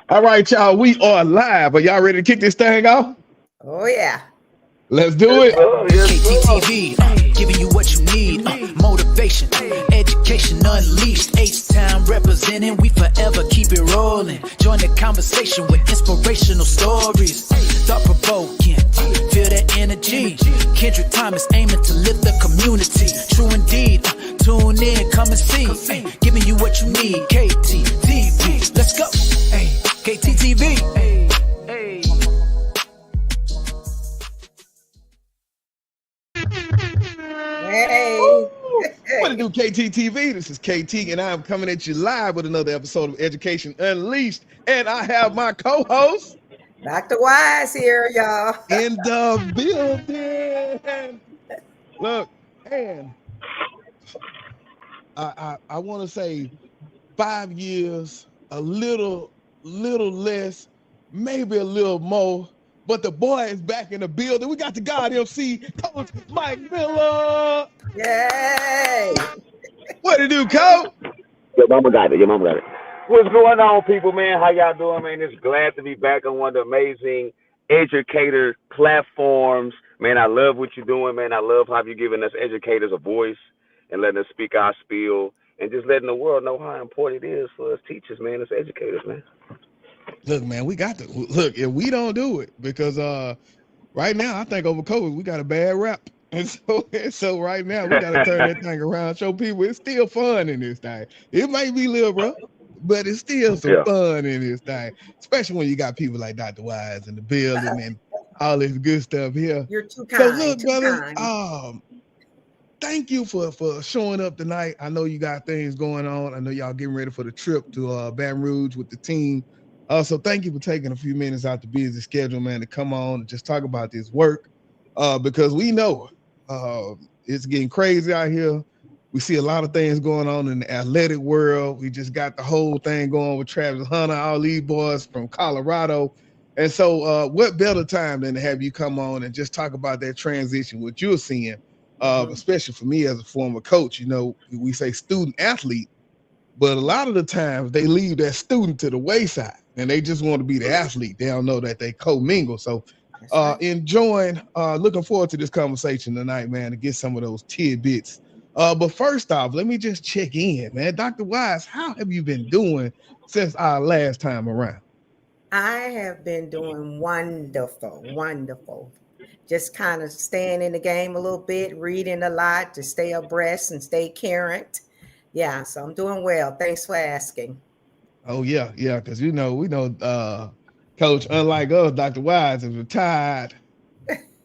All right, y'all. We are live. Are y'all ready to kick this thing off? Oh yeah. Let's do Yes, it. sir. Yes, sir. KTTV, giving you what you need. Motivation, education unleashed. H-Town representing, we forever keep it rolling. Join the conversation with inspirational stories. Thought provoking, feel that energy. Kendrick Thomas aiming to lift the community. True indeed, tune in, come and see. Giving you what you need. KTTV, let's go. KTTV. Hey. What to do, KTTV? This is KT, and I'm coming at you live with another episode of Education Unleashed. And I have my co-host Dr. Wise here, y'all. in the building. Look, and I want to say 5 years, a little less, maybe a little more. But the boy is back in the building. We got the God MC, Coach Mike Miller. Yay. What to do, Coach? Your mama got it. Your mama got it. What's going on, people, man? How y'all doing, man? It's glad to be back on one of the amazing educator platforms. Man, I love what you're doing, man. I love how you're giving us educators a voice and letting us speak our spiel and just letting the world know how important it is for us teachers, man, as educators, man. Look, man, we got to look. If we don't do it, because right now I think over COVID we got a bad rap, and so right now we got to turn that thing around, show people it's still fun in this thing. It might be little, bro, but it's still some Yeah. fun in this thing, especially when you got people like Dr. Wise in the building and all this good stuff here. You're too So kind. look, Too brothers, kind. thank you for showing up tonight. I know you got things going on. I know y'all getting ready for the trip to Baton Rouge with the team. So thank you for taking a few minutes out the busy schedule, man, to come on and just talk about this work. Because we know it's getting crazy out here. We see a lot of things going on in the athletic world. We just got the whole thing going with Travis Hunter, all these boys from Colorado. And so what better time than to have you come on and just talk about that transition, what you're seeing, especially for me as a former coach. You know, we say student athlete, but a lot of the times they leave that student to the wayside and they just want to be the athlete. They don't know that they commingle. So Right. enjoying, looking forward to this conversation tonight, man, to get some of those tidbits. But first off, let me just check in, man. Dr. Wise, how have you been doing since our last time around? I have been doing wonderful, wonderful. Just kind of staying in the game a little bit, reading a lot to stay abreast and stay current. Yeah, so I'm doing well. Thanks for asking. Oh yeah, yeah, because we know Coach, unlike us, Dr. Wise is retired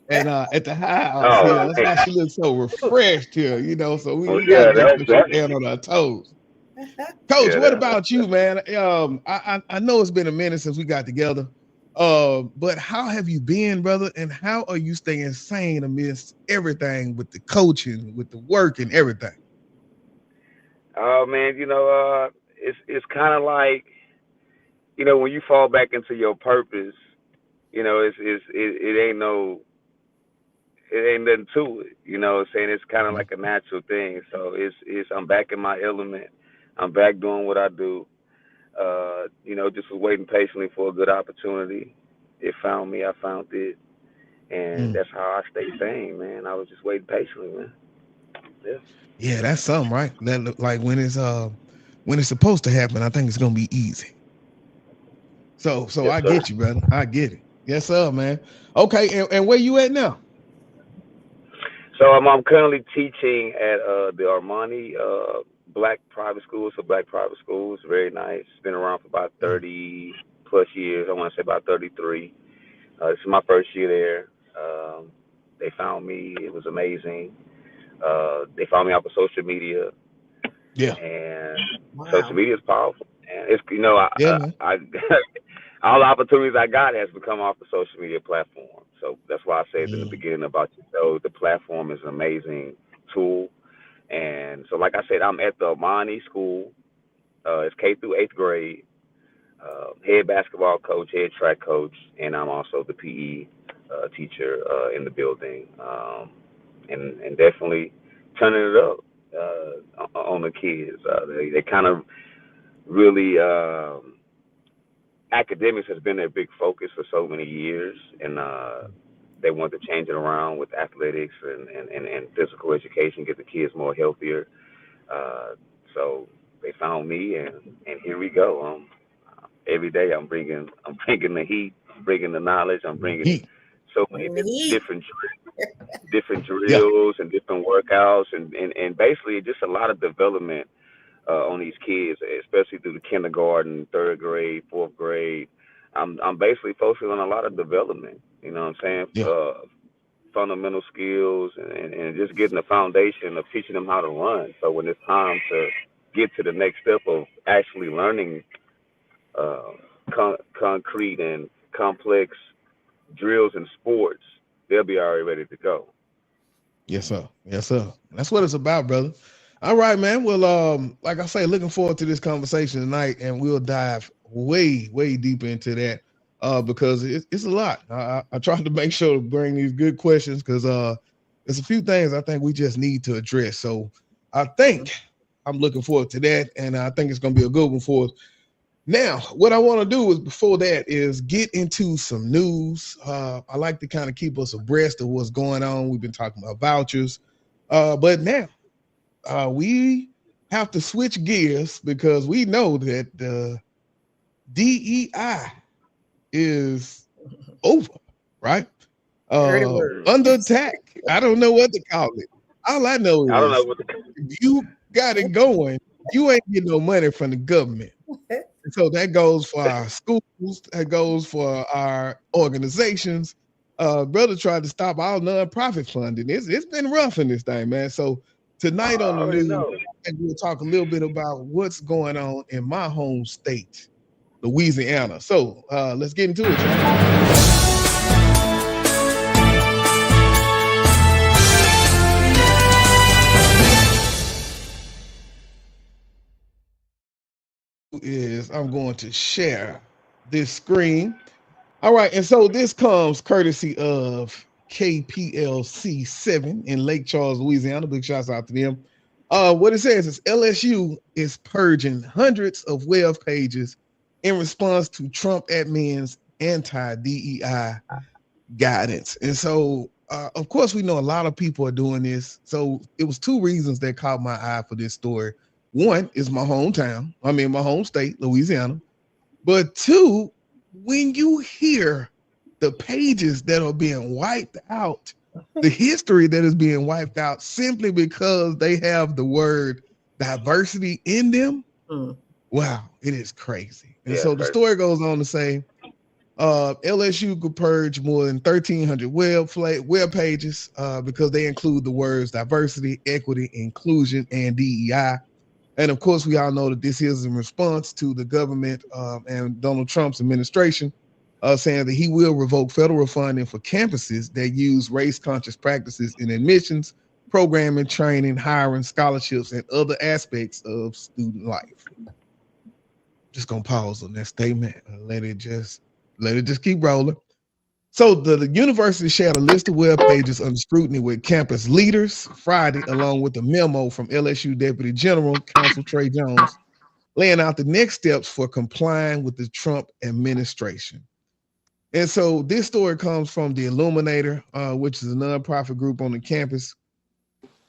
and at the house here. Oh, That's man. why she looks so refreshed here, so Well, we gotta yeah, make sure she's that, staying on our toes. Coach, yeah, what about you, man? I know it's been a minute since we got together. But how have you been, brother? And how are you staying sane amidst everything with the coaching, with the work and everything? oh, man, it's kind of like, when you fall back into your purpose, it ain't nothing to it. What I'm saying? It's kind of like a natural thing. So it's I'm back in my element. I'm back doing what I do. Just was waiting patiently for a good opportunity. It found me. I found it, and Mm. that's how I stay sane, man. I was just waiting patiently, man. Yeah. Yeah, that's something, right? That look like when it's supposed to happen, I think it's gonna be easy. So Yes, I sir. get you, brother. I get it. Yes, sir, man. Okay, and where you at now? So I'm currently teaching at the Armani Black Private School. So Black Private School is very nice. It's been around for about Mm. 30 plus years. I want to say about 33. This is my first year there. They found me. It was amazing. They found me off of social media, Yeah, and social Wow. media is powerful. And it's yeah, man. I all the opportunities I got has become off the social media platform. So that's why I said in the Mm. beginning about your show, the platform is an amazing tool. And so, like I said, I'm at the Amani School. It's K through eighth grade. Head basketball coach, head track coach, and I'm also the PE teacher in the building. And definitely turning it up on the kids. They kind of really academics has been their big focus for so many years, and they want to change it around with athletics and physical education, get the kids more healthier. Uh, so they found me, and here we go. Every day I'm bringing the heat, bringing the knowledge, I'm bringing Heat. so many Neat. different Yeah. drills and different workouts, and basically just a lot of development on these kids, especially through the kindergarten, third grade, fourth grade. I'm basically focusing on a lot of development. You know what I'm saying? Yeah. Fundamental skills and just getting the foundation of teaching them how to run. So when it's time to get to the next step of actually learning uh, concrete and complex drills and sports, they'll be already ready to go. Yes, sir. Yes, sir. That's what it's about, brother. All right, man. Well, like I say, looking forward to this conversation tonight, and we'll dive way, way deeper into that because it's a lot. I tried to make sure to bring these good questions because there's a few things I think we just need to address. So I think I'm looking forward to that, and I think it's going to be a good one for us. Now, what I want to do is before that is get into some news. I like to kind of keep us abreast of what's going on. We've been talking about vouchers, but now we have to switch gears because we know that the DEI is over, right? Dirty word. Under attack. I don't know what to call it. All I know I don't know is what the if you got it going, you ain't getting no money from the government. So that goes for our schools, that goes for our organizations. Brother tried to stop all nonprofit funding. It's been rough in this thing, man. So tonight I on the already news, know. and we'll talk a little bit about what's going on in my home state, Louisiana. So let's get into it, y'all. Is I'm going to share this screen. All right, and so this comes courtesy of KPLC 7 in Lake Charles, Louisiana. Big shouts out to them. What it says is LSU is purging hundreds of web pages in response to Trump admin's anti-DEI guidance. And so, of course, we know a lot of people are doing this. So it was two reasons that caught my eye for this story. One is my hometown, my home state, Louisiana. But two, when you hear the pages that are being wiped out, the history that is being wiped out simply because they have the word diversity in them, wow, it is crazy. And Yeah, so the crazy. story goes on to say LSU could purge more than 1,300 web pages because they include the words diversity, equity, inclusion, and DEI. And of course, we all know that this is in response to the government and Donald Trump's administration saying that he will revoke federal funding for campuses that use race-conscious practices in admissions, programming, training, hiring, scholarships, and other aspects of student life. Just gonna pause on that statement and let it just keep rolling. So the university shared a list of web pages under scrutiny with campus leaders Friday, along with a memo from LSU Deputy General Counsel Trey Jones, laying out the next steps for complying with the Trump administration. And so this story comes from the Illuminator, which is a nonprofit group on the campus.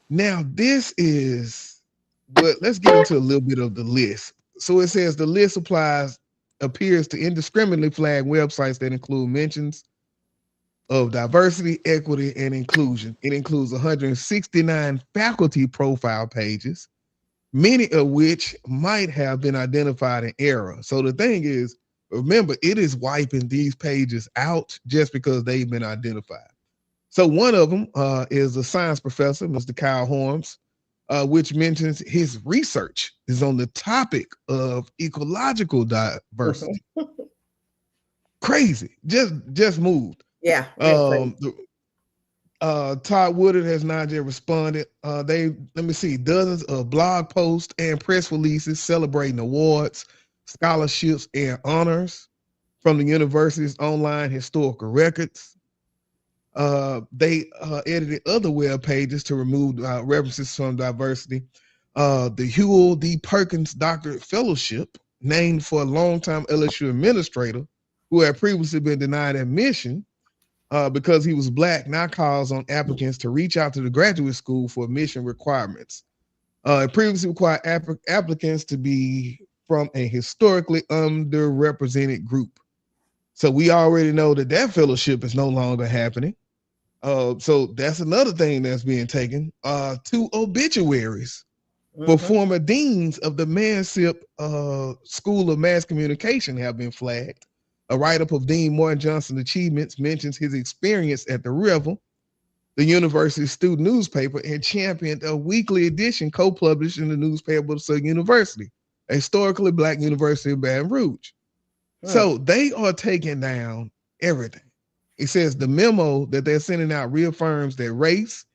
Now, this is let's get into a little bit of the list. So it says the list appears to indiscriminately flag websites that include mentions of diversity, equity, and inclusion. It includes 169 faculty profile pages, many of which might have been identified in error. So the thing is, remember, it is wiping these pages out just because they've been identified. So one of them is a science professor, Mr. Kyle Holmes, which mentions his research is on the topic of ecological diversity. Crazy, just moved. Yeah. Todd Woodard has not yet responded. Dozens of blog posts and press releases celebrating awards, scholarships, and honors from the university's online historical records. They edited other web pages to remove references from diversity. The Hewell D. Perkins Doctorate Fellowship named for a longtime LSU administrator who had previously been denied admission because he was black, now calls on applicants to reach out to the graduate school for admission requirements. It previously required applicants to be from a historically underrepresented group. So we already know that that fellowship is no longer happening. So that's another thing that's being taken. 2 obituaries for former deans of the Mansip School of Mass Communication have been flagged. A write-up of Dean Martin Johnson's achievements mentions his experience at the River, the university's student newspaper, and championed a weekly edition co-published in the newspaper of Southern University, a historically black university of Baton Rouge. So they are taking down everything. It says the memo that they're sending out reaffirms that race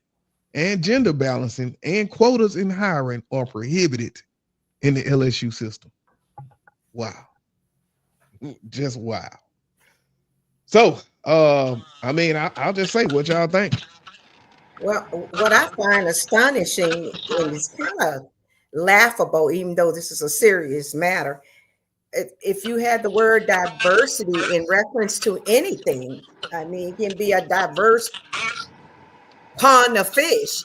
and gender balancing and quotas in hiring are prohibited in the LSU system. Wow. Just wow. So, I mean, I'll just say what y'all think. Well, what I find astonishing and is kind of laughable, even though this is a serious matter, if you had the word diversity in reference to anything, I mean, it can be a diverse pond of fish.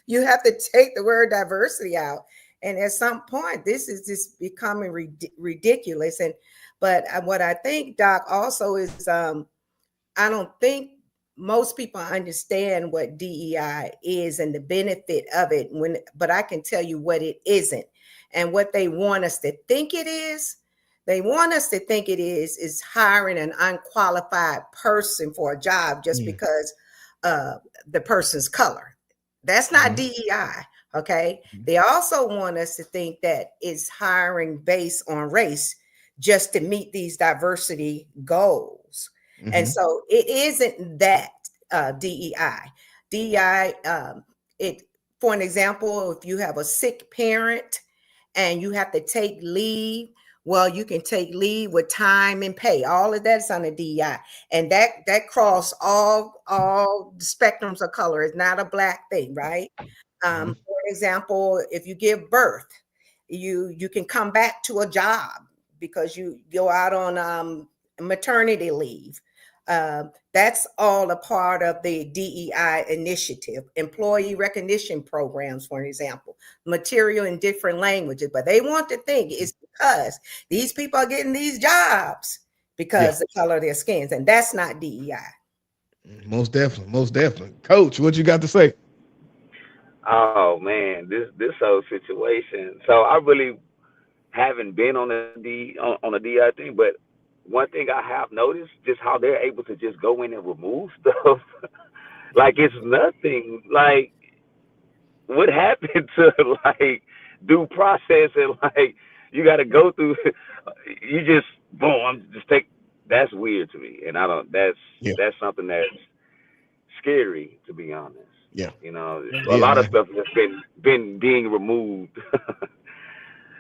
You have to take the word diversity out. And at some point, this is just becoming ridiculous. But what I think, Doc, also is I don't think most people understand what DEI is and the benefit of it. But I can tell you what it isn't. And what they want us to think it is, is hiring an unqualified person for a job just because the person's color. That's not DEI. Okay. They also want us to think that it's hiring based on race just to meet these diversity goals. And so it isn't that DEI. DEI, for an example, if you have a sick parent and you have to take leave, well, you can take leave with time and pay. All of that's under DEI. And that cross all the spectrums of color. It's not a black thing, right? For example, if you give birth, you can come back to a job because you go out on maternity leave. That's all a part of the DEI initiative. Employee recognition programs, for example, material in different languages. But they want to think it's because these people are getting these jobs because the color of their skins, and that's not DEI. Most definitely. Coach, what you got to say? Oh man, this whole situation. So I really haven't been on a DI thing, but one thing I have noticed just how they're able to just go in and remove stuff like it's nothing. Like what happened to like due process and like you got to go through. You just boom, I'm just take. That's weird to me, and I don't. That's something that's scary, to be honest. Yeah, you know, a lot of stuff has been being removed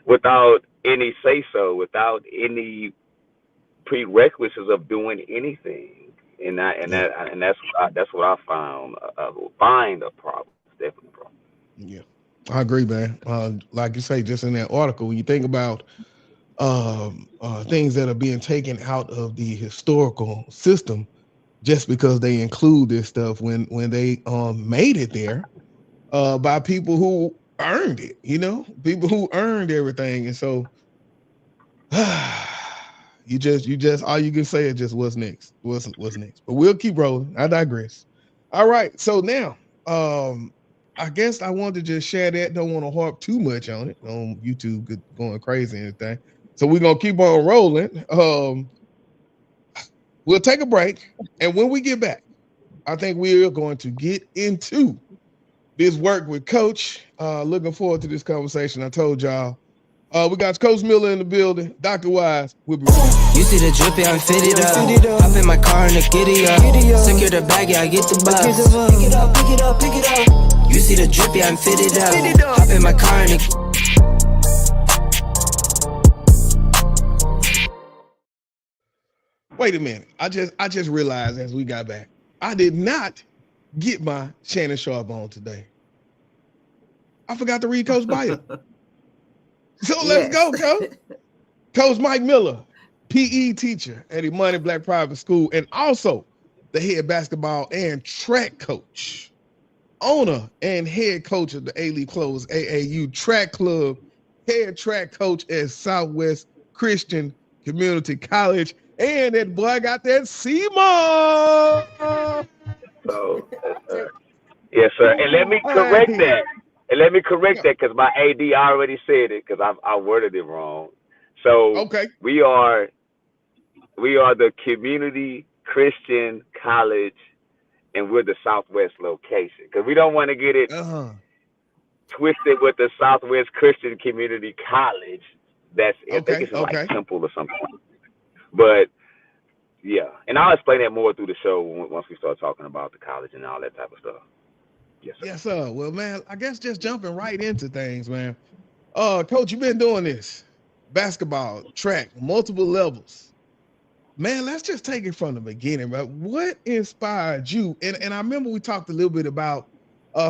without any say so, without any prerequisites of doing anything, and that's what I find a problem. It's definitely a problem. Yeah, I agree, man. Like you say, just in that article, when you think about things that are being taken out of the historical system just because they include this stuff when they made it there by people who earned it, people who earned everything. And so you just all you can say is just what's next. What's next. But we'll keep rolling. I digress. All right. So now I guess I want to just share that. Don't want to harp too much on it on YouTube going crazy and everything. So we're gonna keep on rolling. We'll take a break, and when we get back, I think we are going to get into this work with Coach. Looking forward to this conversation. I told y'all, we got Coach Miller in the building, Dr. Wise. We'll be right. You see the drippy, I'm fitted up. Hop in my car and the giddy up. Secure the bag, yeah, I get the bus. Pick it up, pick it up, pick it up. You see the drippy, I'm fitted up. Hop in my car and the Wait a minute. I just realized as we got back, I did not get my Shannon Sharp on today. I forgot to read Coach bio. So let's Yes. go, Coach. Coach Mike Miller, PE teacher at Imani Black Private School, and also the head basketball and track coach, owner and head coach of the Alief Clovers AAU Track Club, head track coach at Southwest Christian Community College, and that boy got that CMO. So, yes, sir. And let me correct that. And let me correct that because my AD already said it because I worded it wrong. So Okay. we are the community Christian college, and we're the Southwest location because we don't want to get it twisted with the Southwest Christian Community College. I think it's like Temple or something. But yeah, and I'll explain that more through the show once we start talking about the college and all that type of stuff. Yes, sir. Yes, sir. Well, man, I guess just jumping right into things, man. Coach, you've been doing this basketball, track, multiple levels. Man, let's just take it from the beginning, right? What inspired you? And I remember we talked a little bit about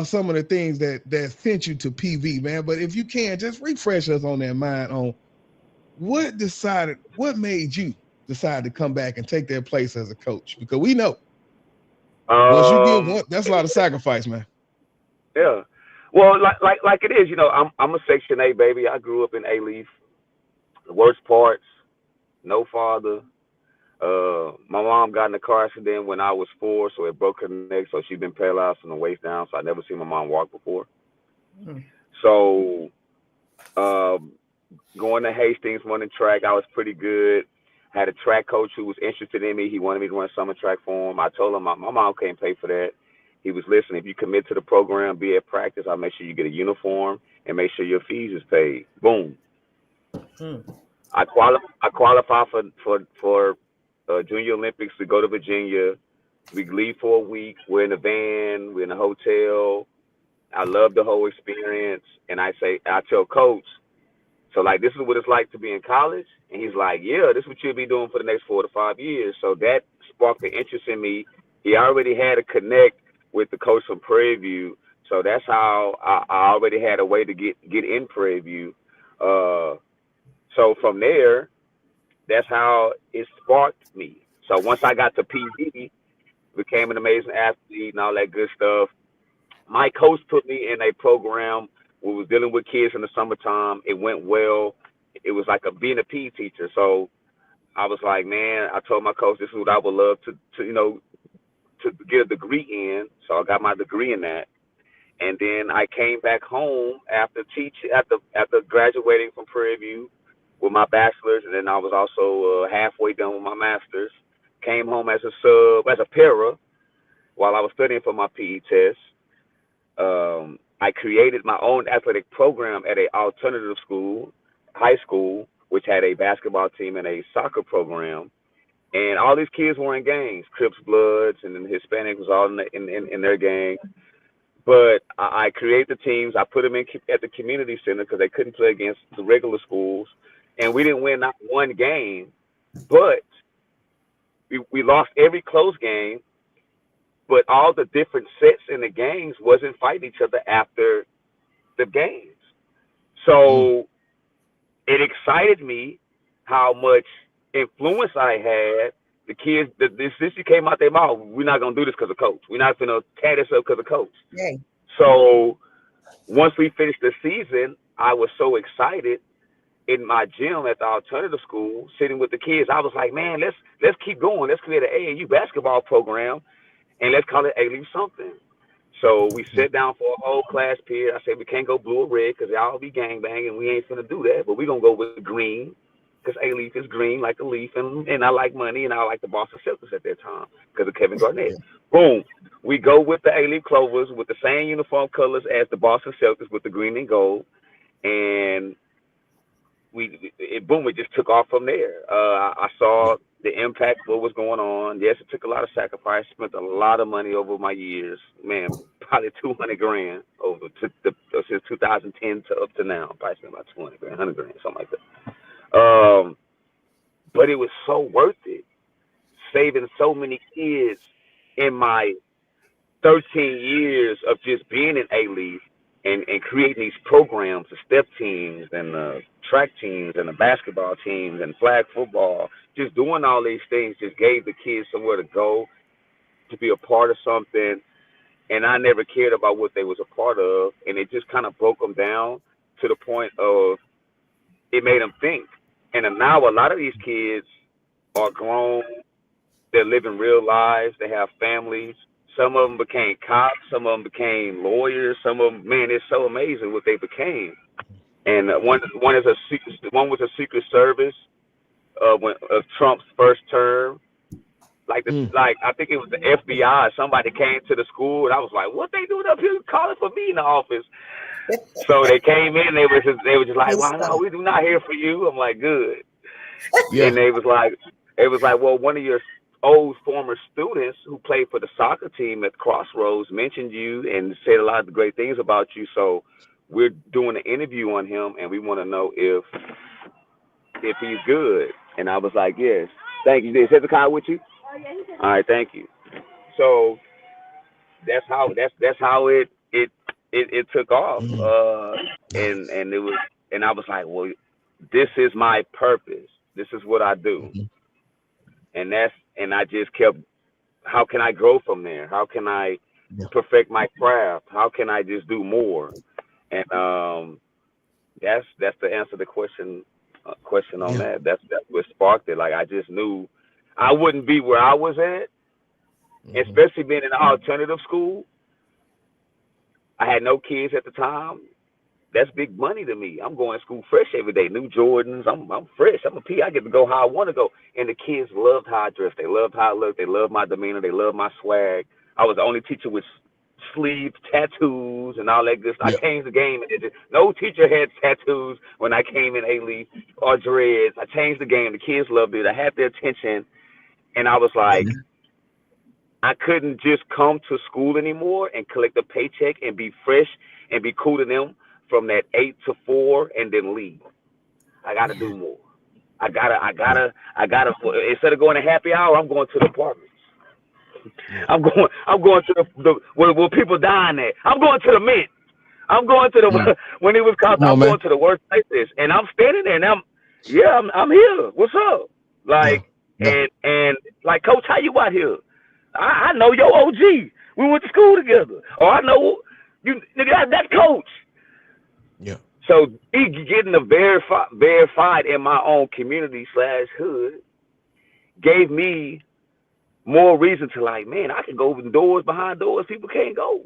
some of the things that sent you to PV, man. But if you can, just refresh us on that mind on what made you decide to come back and take their place as a coach? Because we know once you give one, that's a lot of sacrifice, man. Yeah. Well, like it is, I'm a Section 8 baby. I grew up in Alief. The worst parts, no father. My mom got in a car accident when I was 4, so it broke her neck. So she's been paralyzed from the waist down. So I never seen my mom walk before. So going to Hastings, running track, I was pretty good. Had a track coach who was interested in me. He wanted me to run summer track for him. I told him my mom can't pay for that. He was listening. If you commit to the program, be at practice, I'll make sure you get a uniform and make sure your fees is paid. Boom. I qualify for Junior Olympics to go to Virginia. We leave for a week. We're in a van. We're in a hotel. I love the whole experience. And I tell Coach, so like this is what it's like to be in college. And he's like, yeah, this is what you'll be doing for the next 4 to 5 years. So that sparked the interest in me. He already had a connect with the coach from Prairie View. So that's how I already had a way to get in Prairie View. So from there, that's how it sparked me. So once I got to PV, became an amazing athlete and all that good stuff. My coach put me in a program where we was dealing with kids in the summertime. It went well. It was like being a PE teacher. So I was like, man, I told my coach this is what I would love to get a degree in. So I got my degree in that. And then I came back home after graduating from Prairie View with my bachelor's, and then I was also halfway done with my master's. Came home as a para, while I was studying for my PE test. I created my own athletic program at an alternative school, high school, which had a basketball team and a soccer program. And all these kids were in gangs, Crips, Bloods, and then Hispanic was all in their gang. But I created the teams. I put them at the community center because they couldn't play against the regular schools. And we didn't win not one game, but we lost every close game. But all the different sets in the games wasn't fighting each other after the games. So it excited me how much influence I had. The kids, this came out their mouth. We're not gonna do this because of coach. We're not gonna tear this up because of coach. Yay. So once we finished the season, I was so excited in my gym at the alternative school, sitting with the kids. I was like, man, let's keep going. Let's create an AAU basketball program, and let's call it Alief something. So we sat down for a whole class period. I said we can't go blue or red because they all be gangbanging. We ain't finna do that, but we gonna go with green. Because Alief is green like a leaf, and I like money, and I like the Boston Celtics at that time because of Kevin Garnett. Boom. We go with the Alief Clovers with the same uniform colors as the Boston Celtics with the green and gold, and it just took off from there. I saw the impact of what was going on. Yes, it took a lot of sacrifice. Spent a lot of money over my years. Man, probably $200,000 since 2010 to up to now. Probably spent about $200,000, $100,000, something like that. But it was so worth it, saving so many kids in my 13 years of just being in Alief. and creating these programs, the step teams and the track teams and the basketball teams and flag football, just doing all these things just gave the kids somewhere to go, to be a part of something. And I never cared about what they was a part of, and it just kind of broke them down to the point of it made them think. And then now a lot of these kids are grown, they're living real lives, they have families. Some of them became cops, some of them became lawyers, some of them, man, it's so amazing what they became. And one was a secret service of Trump's first term. Like I think it was the FBI. Somebody came to the school, and I was like, "What they doing up here calling for me in the office?" So they came in. They were just like, "Wow, no, we do not hear for you." I'm like, "Good." Yeah. And it was like, well, one of your old former students who played for the soccer team at Crossroads mentioned you and said a lot of great things about you. So we're doing an interview on him, and we want to know if he's good. And I was like, "Yes, thank you." Is Hezekiah with you? All right, thank you. So that's how it took off, and it was, and I was like, well, this is my purpose. This is what I do, and I just kept. How can I grow from there? How can I perfect my craft? How can I just do more? And that's the answer to the question on that. That's what sparked it. Like I just knew I wouldn't be where I was at, especially being in an alternative school. I had no kids at the time. That's big money to me. I'm going to school fresh every day. New Jordans. I'm fresh. I'm a P. I get to go how I want to go. And the kids loved how I dressed. They loved how I looked. They loved my demeanor. They loved my swag. I was the only teacher with sleeve tattoos and all that good stuff. I changed the game. No teacher had tattoos when I came in Alief or dreads. I changed the game. The kids loved it. I had their attention. And I was like, I couldn't just come to school anymore and collect a paycheck and be fresh and be cool to them from that 8 to 4 and then leave. I got to do more. I gotta. Instead of going to happy hour, I'm going to the apartments. I'm going to the where people dying at. I'm going to the Mint. I'm going to the when it was called. I'm going to the worst places, and I'm standing there, and I'm here. What's up? Like and like, Coach, how you out here? I know your OG. We went to school together. Or I know you. That Coach. Yeah. So me getting verified in my own community / hood gave me more reason to like, man, I can go open doors behind doors people can't go.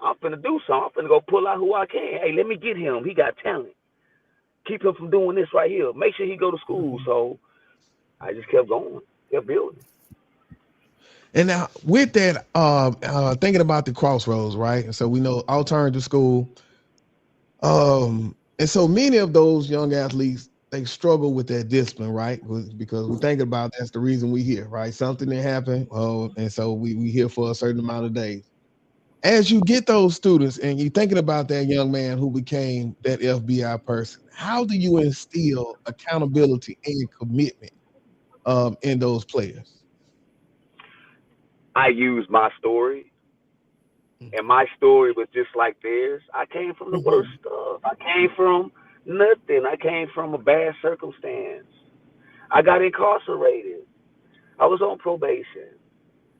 I'm finna do something. I'm finna go pull out who I can. Hey, let me get him. He got talent. Keep him from doing this right here. Make sure he go to school. So I just kept going, kept building. And now with that, thinking about the Crossroads, right? And so we know alternative school. And so many of those young athletes, they struggle with that discipline, right? Because we're thinking about that's the reason we here, right? Something that happened, and so we here for a certain amount of days. As you get those students and you're thinking about that young man who became that FBI person, how do you instill accountability and commitment in those players? I use my story, and my story was just like theirs. I came from the worst stuff. I came from nothing. I came from a bad circumstance. I got incarcerated. I was on probation.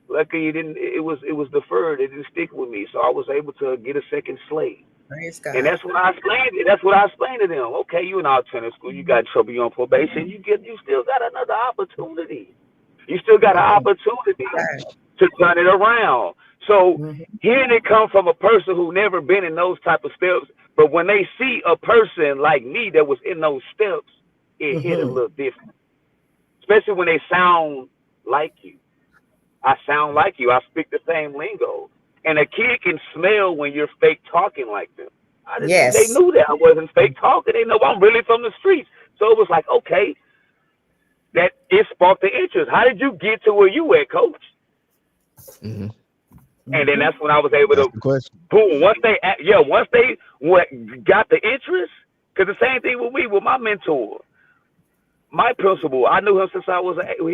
Luckily, it was deferred. It didn't stick with me, so I was able to get a second slate. And that's what I explained. That's what I explained to them. Okay, you in alternative school, you got in trouble, you on probation. You still got another opportunity. You still got an opportunity to turn it around. So hearing it come from a person who never been in those type of steps, but when they see a person like me that was in those steps, it hit a little different. Especially when they sound like you. I sound like you. I speak the same lingo. And a kid can smell when you're fake talking like them. They knew that I wasn't fake talking. They know I'm really from the streets. So it was like, okay, that it sparked the interest. How did you get to where you at, Coach? And then that's when I was able to boom. Once they got the interest, because the same thing with me with my mentor, my principal. I knew him since he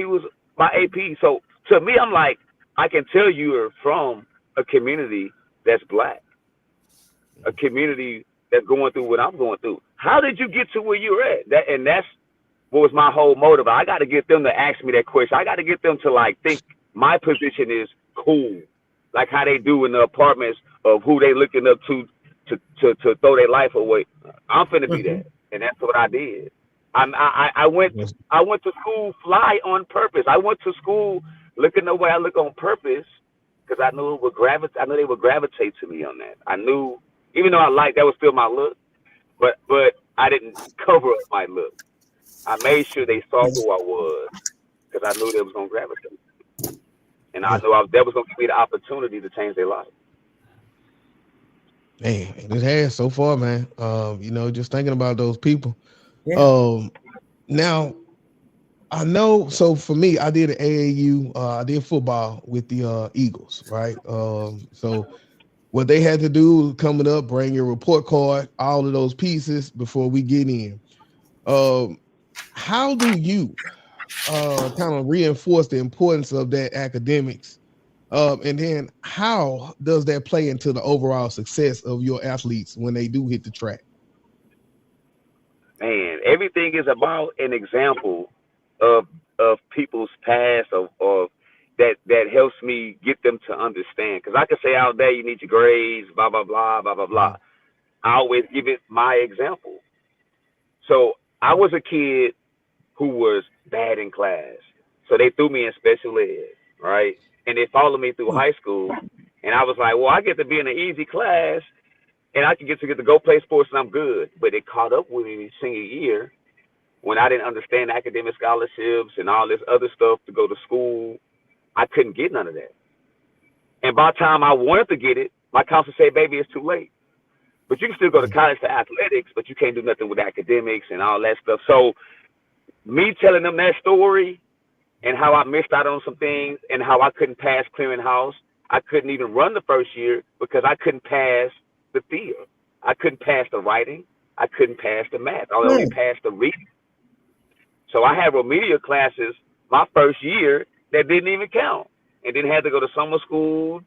was my AP. So to me, I'm like, I can tell you are from a community that's black. a community that's going through what I'm going through. How did you get to where you're at? That's what was my whole motive. I got to get them to ask me that question. I got to get them to like think my position is cool, like how they do in the apartments of who they looking up to throw their life away. I'm finna be that, and that's what I did. I went to school fly on purpose. I went to school looking the way I look on purpose because I knew it would gravitate. I knew they would gravitate to me on that. I knew, even though I liked that was still my look, but I didn't cover up my look. I made sure they saw who I was because I knew they was gonna gravitate, and I knew that was gonna give me the opportunity to change their life. Man, it has so far, man. You know, just thinking about those people. Yeah. Now I know. So for me, I did an AAU. I did football with the Eagles, right? So what they had to do coming up, bring your report card, all of those pieces before we get in. How do you kind of reinforce the importance of that academics? And then how does that play into the overall success of your athletes when they do hit the track? Man, everything is about an example of people's past of that helps me get them to understand. Because I can say all day, you need your grades, blah blah blah blah blah blah. I always give it my example. So I was a kid who was bad in class, so they threw me in special ed, right? And they followed me through high school, and I was like, well, I get to be in an easy class, and I can get to go play sports, and I'm good. But it caught up with me senior year when I didn't understand academic scholarships and all this other stuff to go to school. I couldn't get none of that. And by the time I wanted to get it, my counselor said, baby, it's too late. But you can still go to college for athletics, but you can't do nothing with academics and all that stuff. So me telling them that story and how I missed out on some things and how I couldn't pass clearinghouse, I couldn't even run the first year because I couldn't pass the field. I couldn't pass the writing. I couldn't pass the math. I only passed the reading. So I had remedial classes my first year that didn't even count, and then had to go to summer school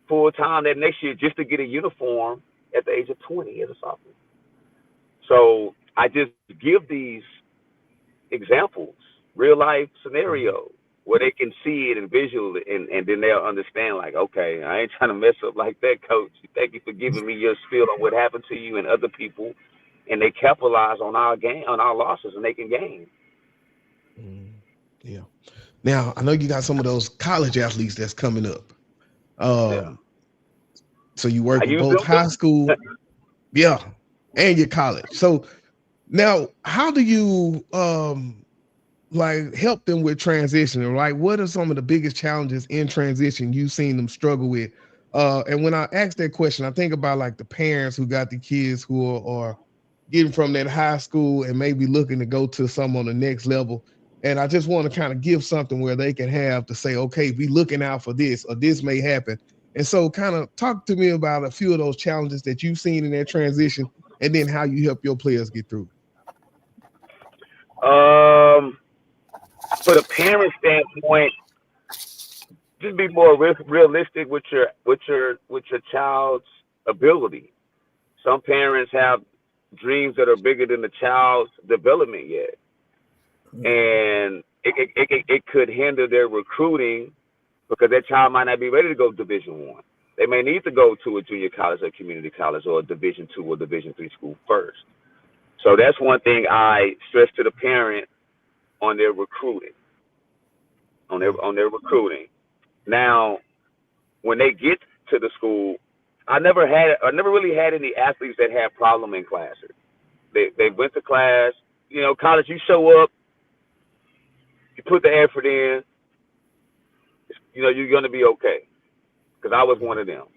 full time that next year just to get a uniform at the age of 20 as a sophomore. So I just give these examples, real life scenarios where they can see it and visual, and then they'll understand, like, okay, I ain't trying to mess up like that, coach. Thank you for giving me your spiel on what happened to you and other people, and they capitalize on our losses, and they can gain. Yeah. Now I know you got some of those college athletes that's coming up. So you work with both high school, and your college. So now, how do you like help them with transition? Like, what are some of the biggest challenges in transition you've seen them struggle with? And when I ask that question, I think about like the parents who got the kids who are getting from that high school and maybe looking to go to some on the next level. And I just want to kind of give something where they can have to say, okay, be looking out for this, or this may happen. And so kind of talk to me about a few of those challenges that you've seen in that transition, and then how you help your players get through. For the parent standpoint, just be more realistic with your child's ability. Some parents have dreams that are bigger than the child's development yet, and it could hinder their recruiting because that child might not be ready to go Division I. They may need to go to a junior college, or community college, or a Division II or Division III school first. So that's one thing I stress to the parent on their recruiting. On their recruiting. Now, when they get to the school, I never really had any athletes that had problem in classes. They went to class. You know, college, you show up, you put the effort in, you know, you're gonna be okay. Because I was one of them,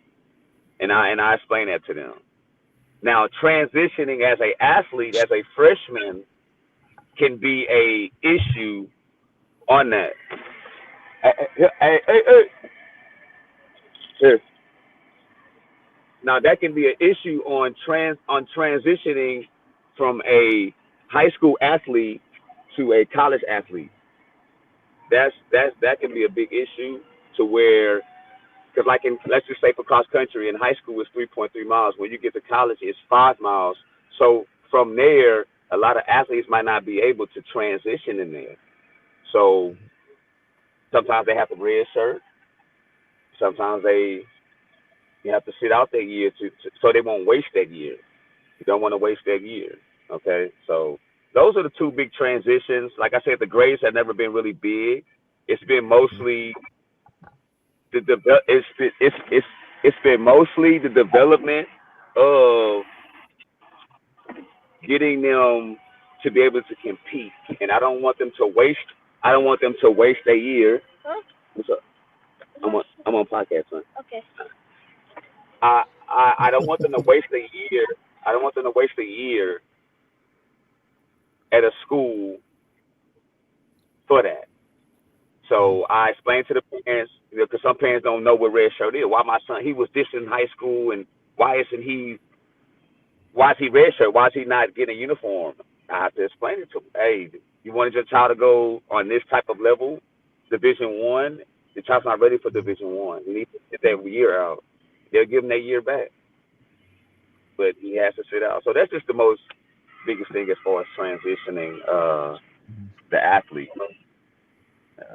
and I explained that to them. Now, transitioning as an athlete, as a freshman, can be a issue on that. Hey. Here. Now, that can be an issue on transitioning from a high school athlete to a college athlete. That can be a big issue, to where because like let's just say for cross country in high school it's 3.3 miles. When you get to college, it's 5 miles. So from there, a lot of athletes might not be able to transition in there. So sometimes they have to red shirt. Sometimes you have to sit out that year so they won't waste that year. You don't want to waste that year. Okay, so those are the two big transitions. Like I said, the grades have never been really big. It's been mostly it's been mostly the development of getting them to be able to compete, and I don't want them to waste. I don't want them to waste a year. What's up? I'm on podcast, son. Okay. I don't want them to waste a year. I don't want them to waste a year at a school for that. So I explained to the parents, because some parents don't know what red shirt is. Why my son, he was this in high school, and why is he red shirt? Why is he not getting a uniform? I have to explain it to him. Hey, you wanted your child to go on this type of level, Division One. The child's not ready for Division One. You need to sit that year out. They'll give him that year back, but he has to sit out. So that's just the biggest thing as far as transitioning the athlete.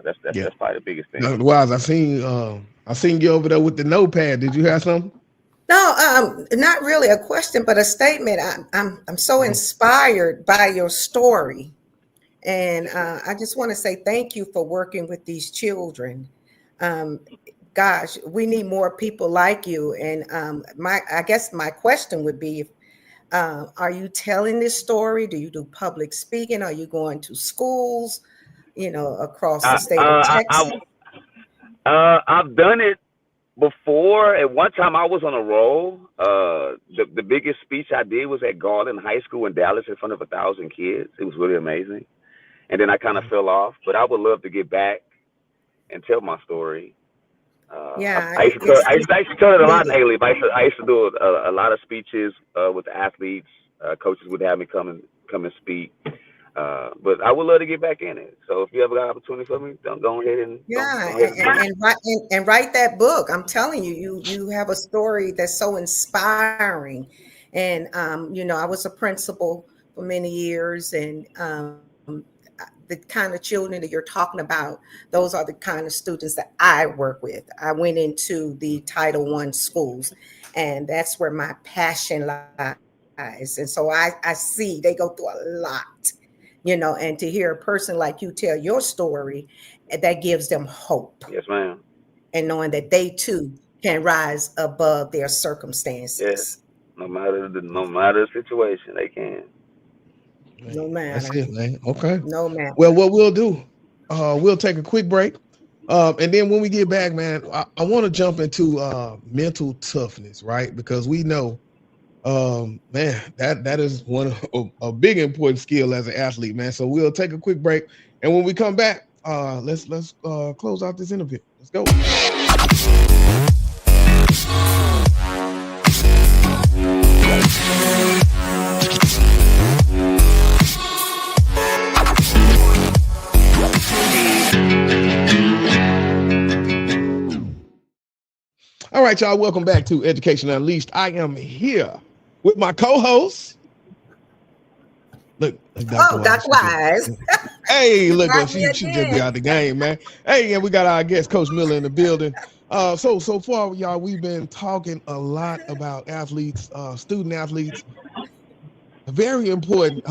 That's probably the biggest thing. Wise, I seen you over there with the notepad. Did you have something? No, not really a question, but a statement. I'm so inspired by your story, and I just want to say thank you for working with these children. Gosh, we need more people like you. And I guess my question would be, are you telling this story? Do you do public speaking? Are you going to schools, across the state of Texas? I've done it before. At one time, I was on a roll. The biggest speech I did was at Garland High School in Dallas in front of 1,000 kids. It was really amazing. And then I kind of fell off. But I would love to get back and tell my story. I used to tell it a lot in Alief. I used to do a lot of speeches with the athletes. Coaches would have me come and speak. But I would love to get back in it. So if you ever got an opportunity for me, go ahead and and write that book. I'm telling you, you have a story that's so inspiring. And I was a principal for many years, and the kind of children that you're talking about, those are the kind of students that I work with. I went into the Title I schools, and that's where my passion lies. And so I see they go through a lot, and to hear a person like you tell your story, that gives them hope. Yes, ma'am. And knowing that they too can rise above their circumstances. Yes. No matter the situation, they can. No matter. That's it, man. Okay. No matter. Well, what we'll do, we'll take a quick break. And then when we get back, man, I want to jump into mental toughness, right? Because we know, man, that is one of a big important skill as an athlete, man. So we'll take a quick break. And when we come back, let's close out this interview. Let's go. All right, y'all, welcome back to Education Unleashed. I am here with my co-host. Look, Dr. Wise. Hey, look, she just got the game, man. Hey, and we got our guest, Coach Miller, in the building. So far, y'all, we've been talking a lot about athletes, student athletes. Very important.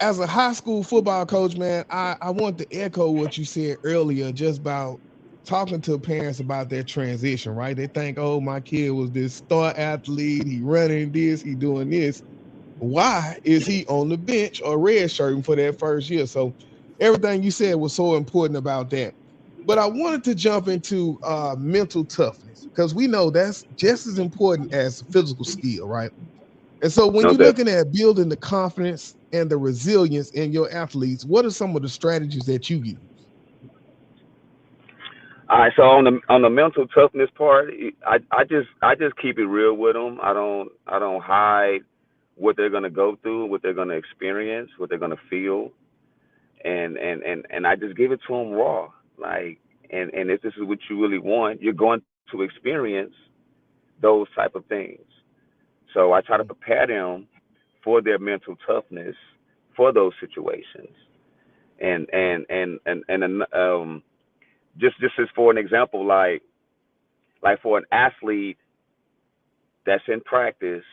As a high school football coach, man, I want to echo what you said earlier, just about talking to parents about their transition, right? They think, oh, my kid was this star athlete, he running this, he doing this. Why is he on the bench or red shirting for that first year? So everything you said was so important about that. But I wanted to jump into mental toughness, because we know that's just as important as physical skill, right? And so when you're looking at building the confidence and the resilience in your athletes, what are some of the strategies that you use? All right, so on the mental toughness part, I just keep it real with them. I don't hide what they're gonna go through, what they're gonna experience, what they're gonna feel, and I just give it to them raw. Like, And if this is what you really want, you're going to experience those type of things. So I try to prepare them for their mental toughness for those situations. And just as for an example, like for an athlete that's in practice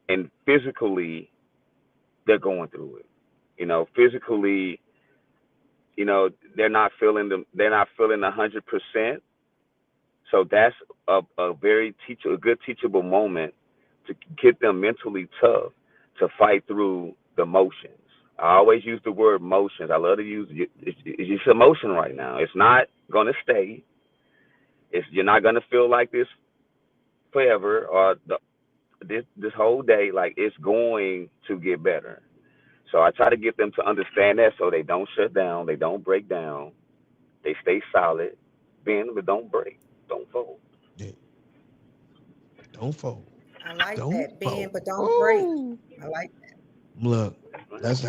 and physically they're going through it. Physically, they're not feeling 100%. So that's a good teachable moment to get them mentally tough to fight through the motions. I always use the word motions. I love to use it's just emotion right now. It's not gonna stay. You're not gonna feel like this forever or this whole day. Like, it's going to get better. So I try to get them to understand that, so they don't shut down, they don't break down, they stay solid, bend but don't break, don't fold. Yeah. Don't fold. I like Don't that. fold. Bend but don't break. I like Look, that's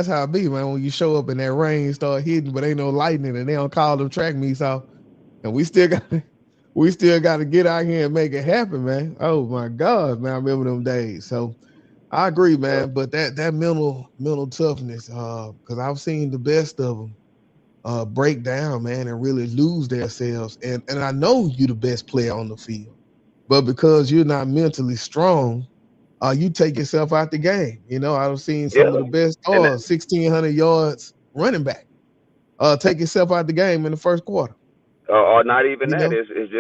how it be, man. When you show up and that rain start hitting, but ain't no lightning, and they don't call them track meets off, and we still got to get out here and make it happen, man. Oh my God, man, I remember them days. So I agree, man. But that mental toughness, because I've seen the best of them break down, man, and really lose themselves. And I know you're the best player on the field, but because you're not mentally strong, you take yourself out the game. I've seen some of the best 1,600 yards running back. Take yourself out the game in the first quarter. Or not even that. It's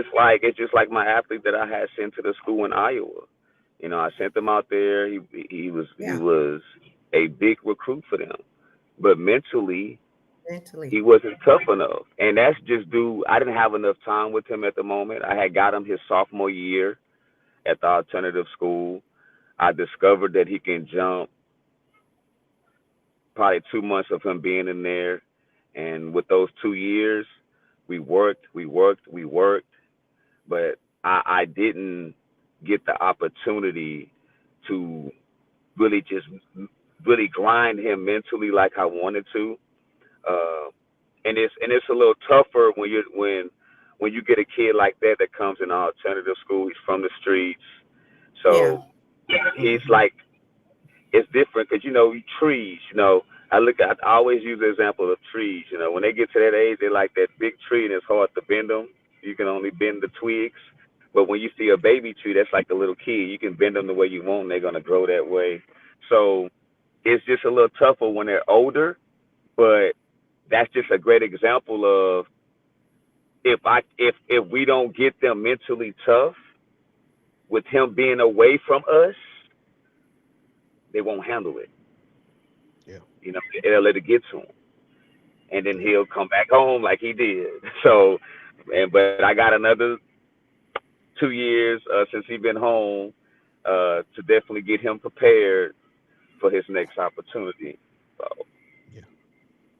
just like my athlete that I had sent to the school in Iowa. I sent him out there. He was a big recruit for them, but mentally he wasn't tough enough, and that's just due. I didn't have enough time with him at the moment. I had got him his sophomore year at the alternative school. I discovered that he can jump. Probably 2 months of him being in there, and with those 2 years, we worked, but I didn't get the opportunity to really grind him mentally like I wanted to. And it's a little tougher when you get a kid like that comes in an alternative school. He's from the streets, so he's like, it's different because trees. I always use the example of trees. When they get to that age, they're like that big tree, and it's hard to bend them. You can only bend the twigs. But when you see a baby tree, that's like a little kid. You can bend them the way you want, and they're gonna grow that way. So it's just a little tougher when they're older. But that's just a great example of if we don't get them mentally tough with him being away from us, they won't handle it. Yeah. They'll let it get to him. And then he'll come back home like he did. So, but I got another 2 years since he's been home to definitely get him prepared for his next opportunity. So.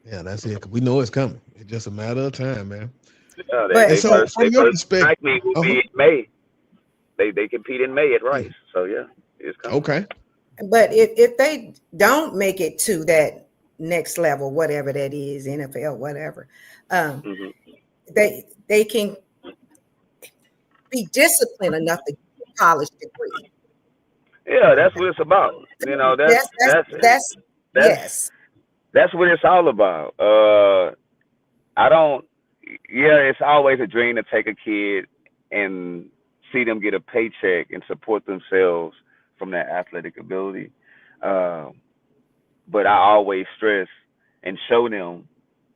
Yeah, that's it. 'Cause we know it's coming. It's just a matter of time, man. Yeah, from your perspective, will be in May. They compete in May at Rice. So yeah, it's coming. Okay. But if they don't make it to that next level, whatever that is, NFL, whatever, they can be disciplined enough to get a college degree. Yeah, that's what it's about. That's what it's all about. It's always a dream to take a kid and see them get a paycheck and support themselves from that athletic ability. But I always stress and show them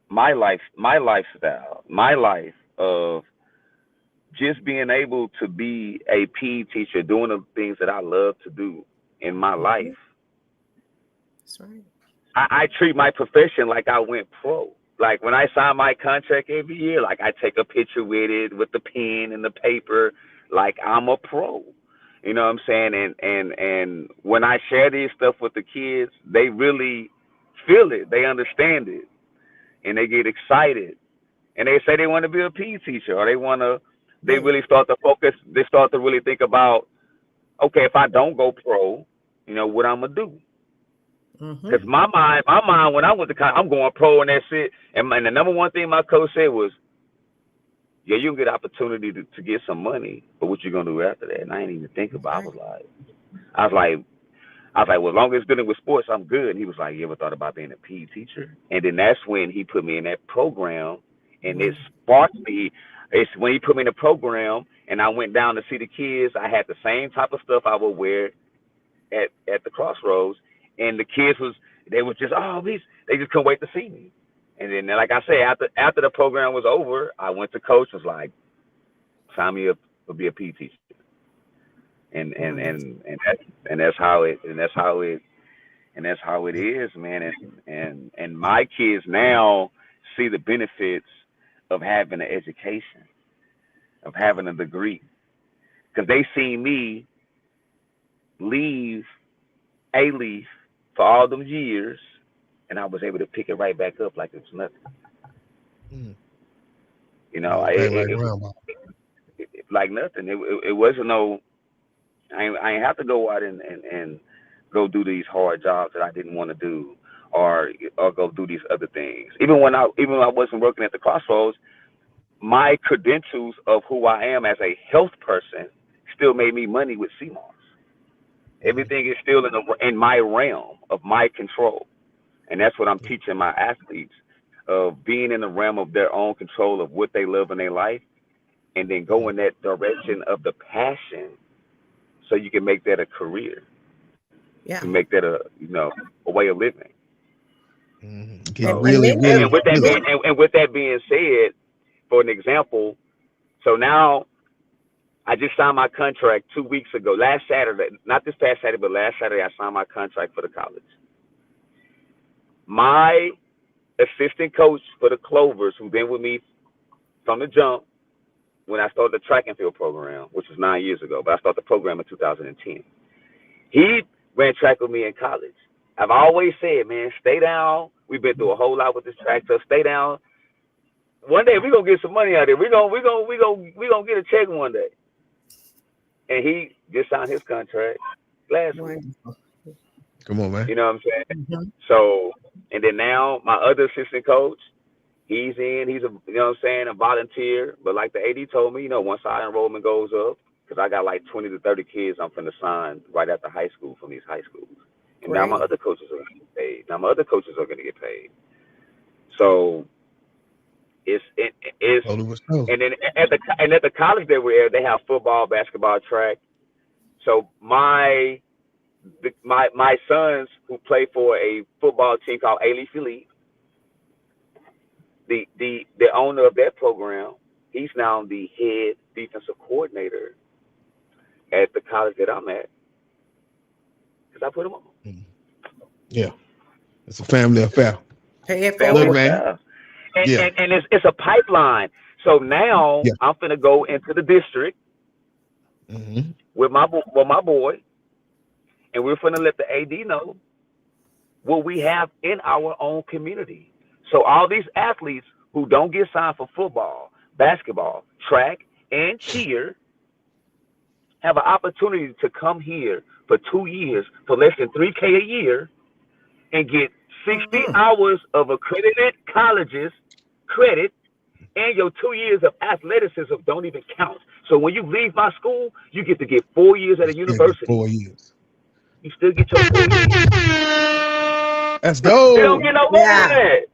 my lifestyle, my life of just being able to be a PE teacher, doing the things that I love to do in my life. That's right. I treat my profession like I went pro. Like when I sign my contract every year, like I take a picture with it, with the pen and the paper, like I'm a pro. You know what I'm saying? And when I share these stuff with the kids, they really feel it. They understand it. And they get excited. And they say they want to be a PE teacher, or they really start to focus. They start to really think about, okay, if I don't go pro, what I'm going to do. Because my mind, when I went to college, I'm going pro and that's it. And the number one thing my coach said was, yeah, you can get opportunity to get some money, but what you gonna do after that? And I didn't even think about. Right. I was like, well, as long as it's dealing with sports, I'm good. And he was like, you ever thought about being a PE teacher? And then that's when he put me in that program, and it sparked me. It's when he put me in the program, and I went down to see the kids. I had the same type of stuff I would wear at the Crossroads, and the kids they was just they just couldn't wait to see me. And then, like I say, after the program was over, I went to coach. Was like, sign me up to be a PE teacher. And that's how it is, man. And my kids now see the benefits of having an education, of having a degree, because they see me leave Alief for all them years, and I was able to pick it right back up like it was nothing. You know, like nothing. It wasn't no. I ain't have to go out and go do these hard jobs that I didn't want to do, or go do these other things. Even when I wasn't working at the Crossroads, my credentials of who I am as a health person still made me money with CMOS. Everything is still in my realm of my control, and that's what I'm teaching my athletes, of being in the realm of their own control of what they love in their life, and then go in that direction of the passion. So you can make that a career. Yeah. You make that a way of living. So, really. And with that being said, for an example, so now I just signed my contract 2 weeks ago. Last Saturday, not this past Saturday, but last Saturday, I signed my contract for the college. My assistant coach for the Clovers, who's been with me from the jump, when I started the track and field program, which was 9 years ago, but I started the program in 2010. He ran track with me in college. I've always said, man, stay down. We've been through a whole lot with this track, so stay down. One day we're gonna get some money out there. We're gonna get a check one day. And he just signed his contract last week. Come on, man. You know what I'm saying? Mm-hmm. So, and then now my other assistant coach, he's a volunteer. But like the AD told me, once our enrollment goes up, because I got like 20 to 30 kids I'm finna sign right after high school from these high schools. And now my other coaches are gonna get paid. So it's and then at the college that we're at, they have football, basketball, track. So my sons who play for a football team called Alief, the owner of that program, he's now the head defensive coordinator at the college that I'm at, because I put him on. Yeah, it's a family affair. Family affair. And it's a pipeline. So now I'm finna go into the district with my boy, and we're finna let the AD know what we have in our own community. So all these athletes who don't get signed for football, basketball, track, and cheer have an opportunity to come here for 2 years for less than $3,000 a year and get 60 hours of accredited colleges credit, and your 2 years of athleticism don't even count. So when you leave my school, you get to get 4 years at a university. 4 years. You still get your 4 years. Let's go. They don't get no more than that.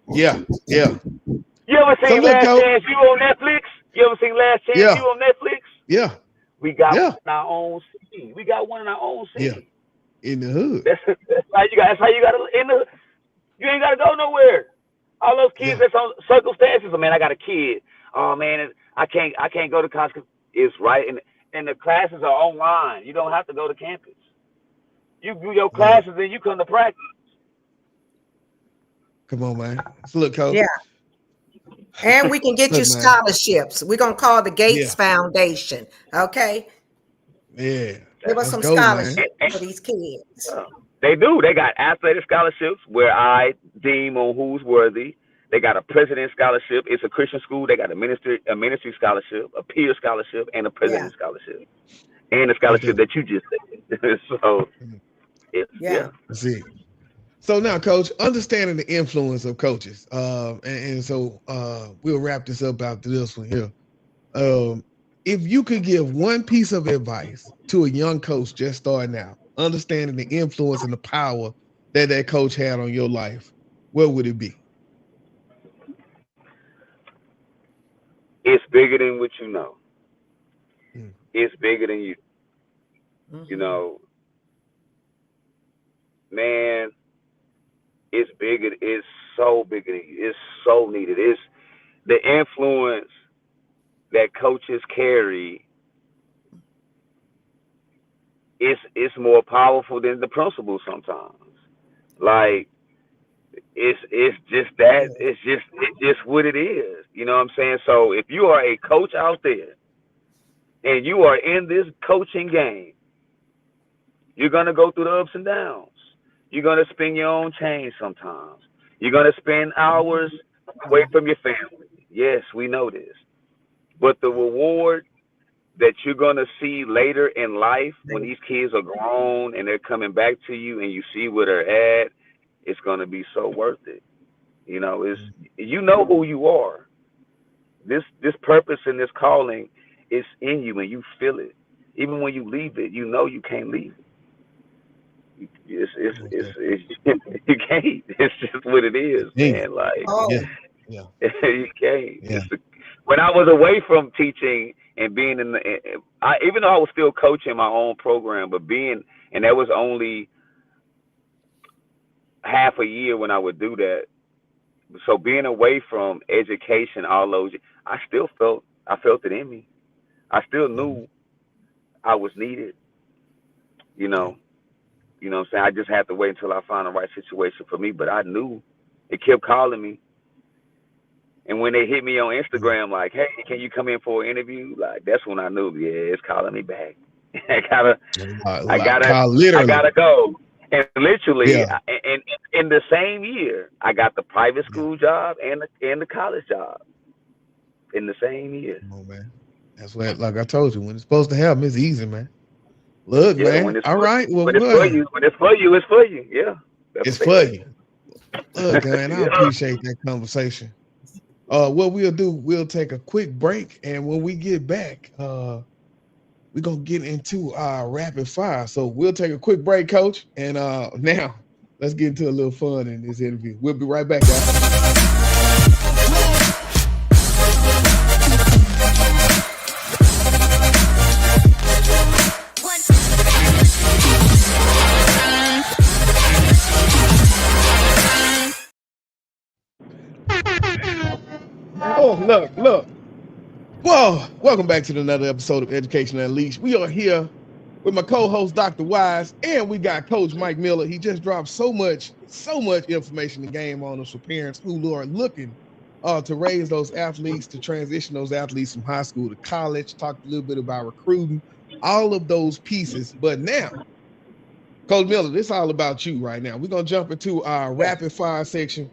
Yeah. You ever seen Last Chance You on Netflix? You ever seen Last Chance You on Netflix? Yeah. We got one in our own city. Yeah. In the hood. That's how you got to in the. You ain't got to go nowhere. All those kids that's on circumstances. Man, I got a kid. Oh man, I can't go to college. It's right, and the classes are online. You don't have to go to campus. You do your classes and you come to practice. Come on, man. So look, Coach. Yeah. And we can get you scholarships. We're gonna call the Gates Foundation. Okay. Yeah. Give us some scholarships for these kids. They do. They got athletic scholarships where I deem on who's worthy. They got a president scholarship. It's a Christian school. They got a ministry scholarship, a peer scholarship, and a president scholarship, and a scholarship that you just said. So, Let's see. So now, Coach, understanding the influence of coaches, and so we'll wrap this up after this one here. If you could give one piece of advice to a young coach just starting out, understanding the influence and the power that that coach had on your life, what would it be? It's bigger than what you know. Mm. It's bigger than you. Mhm. You know, man, it's bigger. It's so bigger than you. It's so needed. It's the influence that coaches carry. It's more powerful than the principal sometimes. Like it's just that. It's just what it is. You know what I'm saying? So if you are a coach out there and you are in this coaching game, you're gonna go through the ups and downs. You're gonna spin your own change sometimes. You're gonna spend hours away from your family. Yes, we know this. But the reward that you're gonna see later in life when these kids are grown and they're coming back to you and you see where they're at, it's gonna be so worth it. You know, it's you know who you are. This purpose and this calling is in you and you feel it. Even when you leave it, you know you can't leave it. It's you can't. It's just what it is, man. Like Oh, Yeah. you can't. Yeah. When I was away from teaching and being even though I was still coaching my own program, but and that was only half a year when I would do that. So being away from education all those years, I felt it in me. I still knew I was needed. You know. You know what I'm saying? I just had to wait until I found the right situation for me. But I knew it kept calling me. And when they hit me on Instagram, like, hey, can you come in for an interview? Like, that's when I knew, yeah, it's calling me back. I gotta go. And literally, in the same year, I got the private school job and the college job in the same year. Oh man, that's what. Like I told you, when it's supposed to happen, it's easy, man. Look, man. All right. Well, when it's for you, it's for you. Yeah. It's for you. Look, man, I appreciate that conversation. What we'll do, we'll take a quick break, and when we get back, we're gonna get into our rapid fire. So we'll take a quick break, Coach, and now let's get into a little fun in this interview. We'll be right back, guys. Oh, look. Whoa, welcome back to another episode of Education Unleashed. We are here with my co-host, Dr. Wise, and we got Coach Mike Miller. He just dropped so much information in the game on us for parents who are looking to raise those athletes, to transition those athletes from high school to college, talked a little bit about recruiting, all of those pieces. But now, Coach Miller, this is all about you right now. We're going to jump into our rapid fire section.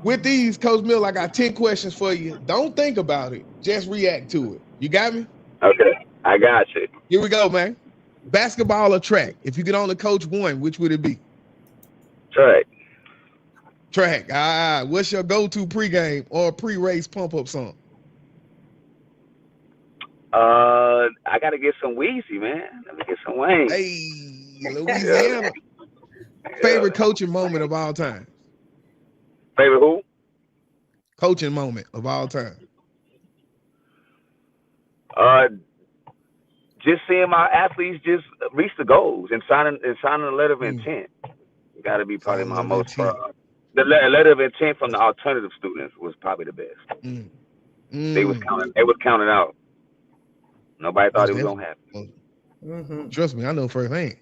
With these, Coach Mill, I got 10 questions for you. Don't think about it. Just react to it. You got me? Okay. I got you. Here we go, man. Basketball or track? If you could only coach one, which would it be? Track. Track. What's your go-to pregame or pre-race pump-up song? I got to get some Wheezy, man. Let me get some Wayne. Hey, Louisiana. Favorite coaching moment of all time? Favorite who? Coaching moment of all time. Just seeing my athletes just reach the goals and signing a letter of intent. Got to be probably my most proud. The letter of intent from the alternative students was probably the best. They was counted out. Nobody thought it was gonna happen. Trust me, I know firsthand.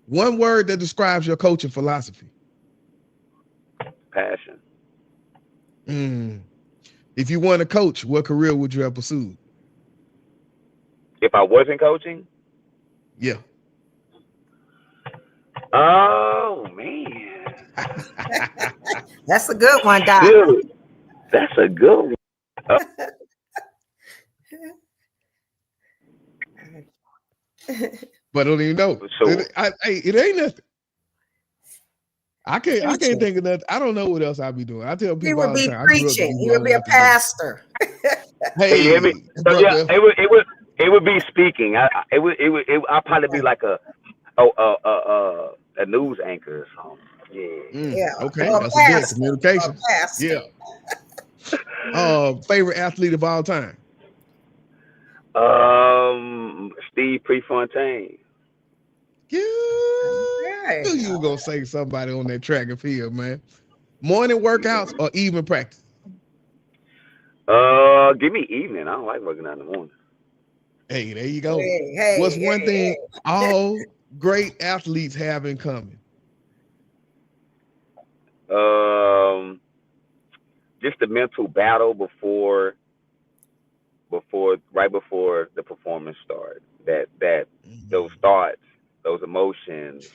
One word that describes your coaching philosophy. Passion. If you weren't a coach, what career would you have pursued? If I wasn't coaching? Yeah. Oh man. That's a good one, Doc. Dude, that's a good one. But I don't even know. So, it ain't nothing. I can't think of nothing. I don't know what else I'd be doing. I tell people He would all the be time. preaching. He would be a pastor. Can you hear me? Hey, So yeah, brother. it would be speaking. I'll probably be like a news anchor or something. Yeah. Yeah, Okay, or a that's a good pastor, or communication. a pastor. Yeah. Favorite athlete of all time? Steve Prefontaine. Yeah. Okay. Knew you were gonna say somebody on that track and field, man. Morning workouts or evening practice? Give me evening. I don't like working out in the morning. Hey, there you go. Hey, What's hey, one hey, thing hey. all great athletes have in common? Um, just the mental battle right before the performance starts. That those Mhm. thoughts, those emotions,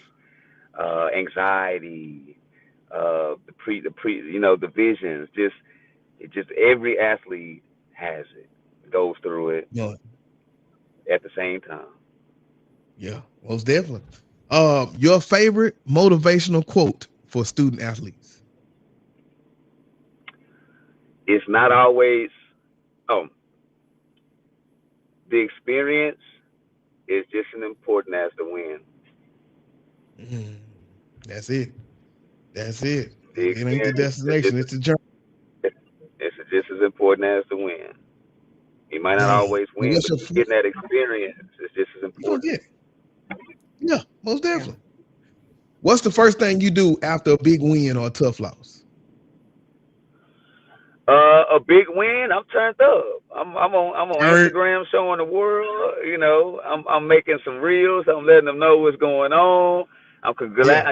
anxiety, the visions. Just every athlete has it, goes through it Yeah, at the same time. yeah, most definitely. Your favorite motivational quote for student athletes? It's not always. Oh, the experience is just as important as the win. Mm, that's it. That's it. The It ain't the experience is destination; it's the journey. just as important as the win. You might not Man, always and win, what's but your getting that experience is just as you gonna important. get it? Yeah, most Yeah. definitely. What's the first thing you do after a big win or a tough loss? A big win. I'm turned up. I'm on Turn. Instagram showing the world. I'm making some reels. I'm letting them know what's going on. I'm Yeah. congrat.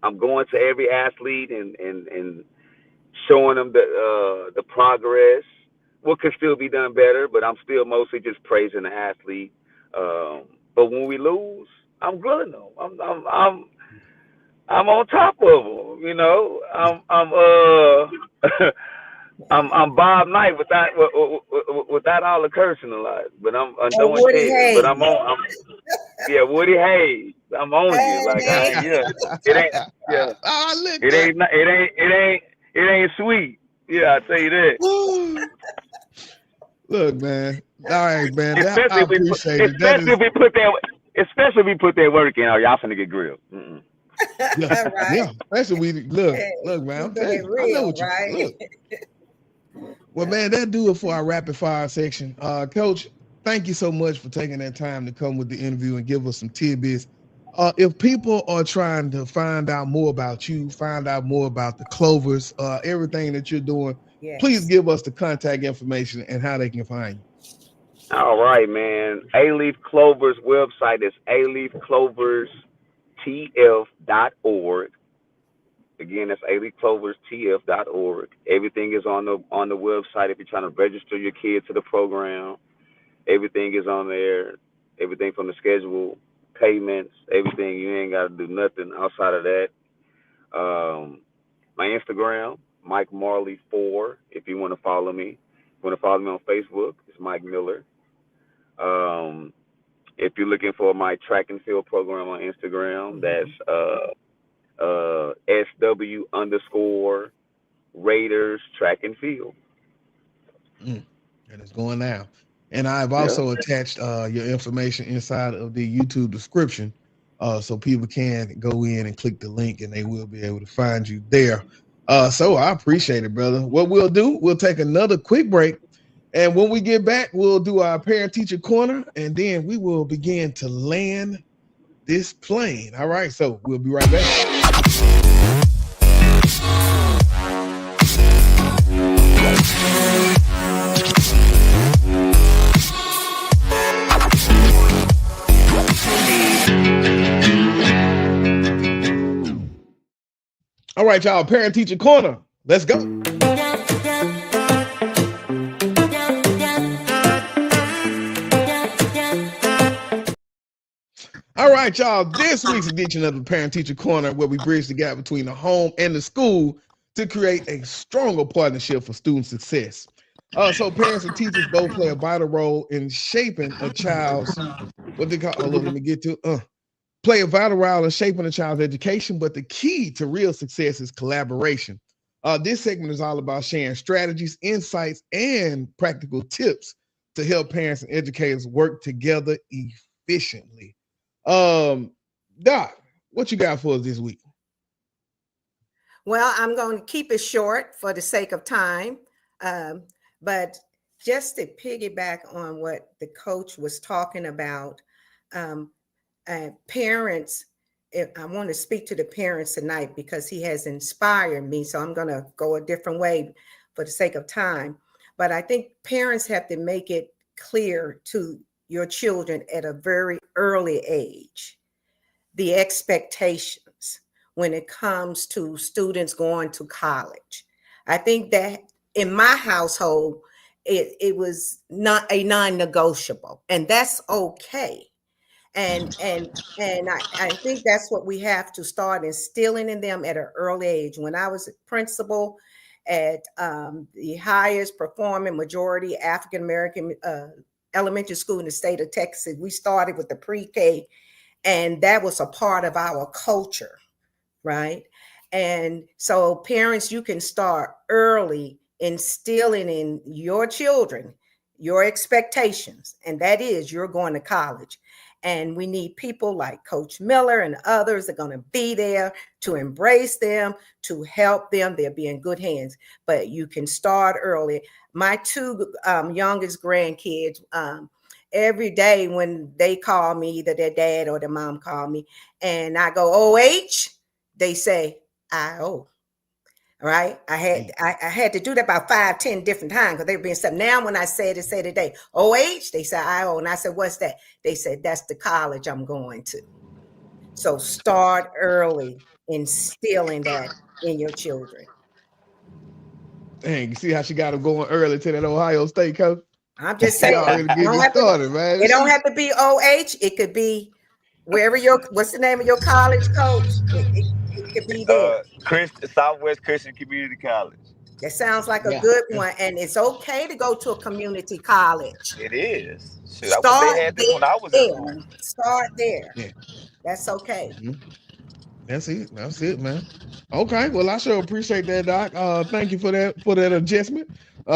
I'm going to every athlete and showing them the progress. What could still be done better, but I'm still mostly just praising the athlete. But when we lose, I'm grilling them. I'm on top of them. Yeah. I'm Bob Knight without all the cursing a lot, but I'm Or doing Woody things. But Hayes. yeah, Woody Hayes. I'm on you. Like Hey. yeah, it ain't yeah, I lit it that. ain't it ain't sweet. Yeah, I tell you that. Woo. Look, man. All right, man. I Especially if we put appreciate it. That especially is, if we put that especially if we put that work in. Oh, y'all finna get grilled. Mm-mm. yeah, Right. yeah. Especially we look, Hey, look, man. I'm keeping telling it you, I know real, what you right? look. Well, man, that do it for our rapid fire section. Coach, thank you so much for taking that time to come with the interview and give us some tidbits. If people are trying to find out more about you, find out more about the Clovers, everything that you're doing, please Yes. give us the contact information and how they can find you. All right, man. Alief Clovers website is aliefcloverstf.org. Again, that's aliefcloverstf.org. Everything is on the website. If you're trying to register your kid to the program, everything is on there. Everything from the schedule, payments, everything. You ain't got to do nothing outside of that. Um, my Instagram, Mike Marley 4. If you want to follow me, on Facebook, it's Mike Miller. Um, if you're looking for my track and field program on Instagram, that's SW underscore Raiders track and field. Mm, and it's going now. And I've Yeah. also attached your information inside of the YouTube description so people can go in and click the link and they will be able to find you there. So I appreciate it, brother. What we'll do, we'll take another quick break. And when we get back, we'll do our parent teacher corner and then we will begin to land this plane. All right. So we'll be right back. All right, y'all, parent teacher corner. Let's go. All right, y'all. This week's edition of the Parent Teacher Corner, where we bridge the gap between the home and the school to create a stronger partnership for student success. So parents and teachers both play a vital role in shaping a child's what they call. Hold on, let me get to. Play a vital role in shaping a child's education, but the key to real success is collaboration. This segment is all about sharing strategies, insights, and practical tips to help parents and educators work together efficiently. Um, Doc, what you got for us this week? Well, I'm going to keep it short for the sake of time. Um, but just to piggyback on what the coach was talking about, um, parents, I want to speak to the parents tonight because he has inspired me. So I'm going to go a different way for the sake of time. But I think parents have to make it clear to your children at a very early age the expectations when it comes to students going to college. I think that in my household, it was not a non-negotiable, and that's okay. And I think that's what we have to start instilling in them at an early age. When I was a principal at the highest performing majority African American elementary school in the state of Texas, we started with the pre-K, and that was a part of our culture, right? And so parents, you can start early instilling in your children your expectations, and that is you're going to college. And we need people like Coach Miller and others that are going to be there to embrace them, to help them. They'll be in good hands, but you can start early. My two youngest grandkids, every day when they call me, either their dad or their mom call me, and I go, OH, they say, IO. Right? I had to do that about 5-10 different times because they were being stuff. Now when I say it today, OH, they say IO. And I said, what's that? They said, that's the college I'm going to. So start early instilling that in your children. Dang, you see how she got him going early to that Ohio State coach? I'm just saying, already getting started, man. It don't have to be OH. It could be wherever what's the name of your college, coach? It could be there. Southwest Christian Community College. That sounds like a good one. And it's okay to go to a community college. It is. Shoot, Start they had this when I was in school. Start there. Yeah. That's okay. Mm-hmm. That's it, man. Okay, well, I sure appreciate that, Doc. Thank you for that adjustment.